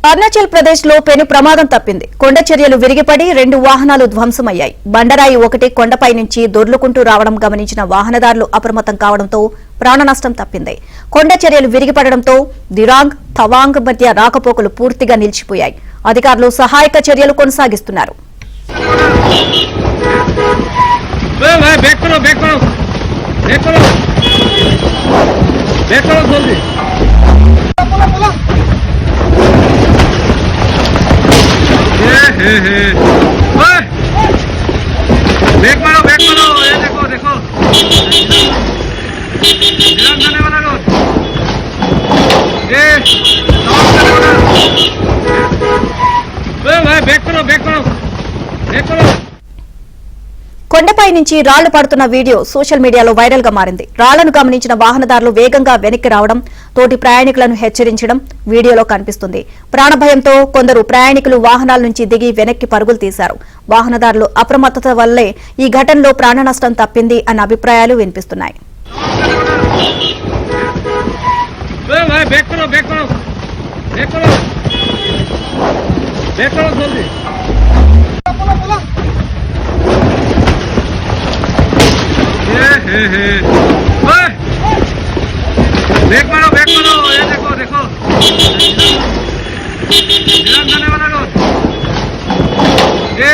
అరుణాచల్ ప్రదేశ్ లో పెను ప్రమాదం తప్పింది. కొండ చర్యలు విరిగిపడి 2 వాహనాలు ధ్వంసమయ్యాయి. బండరాయి ఒకటి కొండపై నుంచి దొర్లుకుంటూ రావడం గమనించిన వాహనదారులు అప్రమత్తం కావడంతో ప్రాణ నష్టం తప్పింది. కొండ చర్యలు విరిగిపడడంతో దిరాంగ్, తవాంగ్ మధ్య రాకపోకలు పూర్తిగా నిలిచిపోయాయి. అధికారులు సహాయక చర్యలు కొనసాగిస్తున్నారు. बैक मारो ये देखो जाने वाला रोड ये भाई बैक करो కొండపై నుంచి రాళ్లు పడుతున్న వీడియో సోషల్ మీడియాలో వైరల్ గా మారింది. రాళ్లను గమనించిన వాహనదారులు వేగంగా వెనక్కి రావడం, తోటి ప్రయాణికులను హెచ్చరించడం వీడియోలో కనిపిస్తుంది. ప్రాణభయంతో కొందరు ప్రయాణికులు వాహనాల నుంచి దిగి వెనక్కి పరుగులు తీశారు. వాహనదారులు అప్రమత్తత వల్లే ఈ ఘటనలో ప్రాణ నష్టం తప్పింది అన్న అభిప్రాయాలు వినిపిస్తున్నాయి. बैक मारो ये देखो जाने वाला रोड ये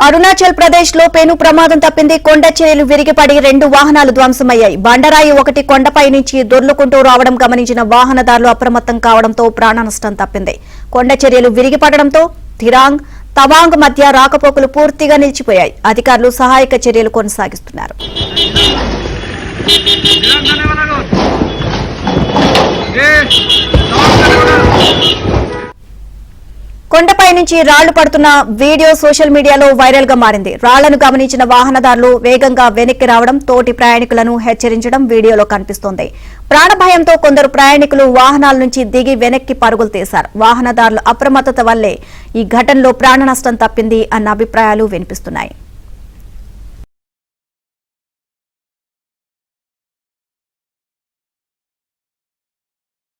అరుణాచల్ ప్రదేశ్ లో పెను ప్రమాదం తప్పింది. కొండ చర్యలు విరిగిపడి 2 వాహనాలు ధ్వంసమయ్యాయి. బండరాయి ఒకటి కొండపై నుంచి దొర్లుకుంటూ రావడం గమనించిన వాహనదారులు అప్రమత్తం కావడంతో ప్రాణ నష్టం తప్పింది. కొండ చర్యలు విరిగిపడడంతో దిరాంగ్, తవాంగ్ మధ్య రాకపోకలు పూర్తిగా నిలిచిపోయాయి. అధికారులు సహాయక చర్యలు కొనసాగిస్తున్నారు. కొండపై నుంచి రాళ్లు పడుతున్న వీడియో సోషల్ మీడియాలో వైరల్ గా మారింది. రాళ్లను గమనించిన వాహనదారులు వేగంగా వెనక్కి రావడం, తోటి ప్రయాణికులను హెచ్చరించడం వీడియోలో కనిపిస్తోంది. ప్రాణభయంతో కొందరు ప్రయాణికులు వాహనాల నుంచి దిగి వెనక్కి పరుగులు తీశారు. వాహనదారుల అప్రమత్తత వల్లే ఈ ఘటనలో ప్రాణ నష్టం తప్పింది అన్న అభిప్రాయాలు వినిపిస్తున్నాయి.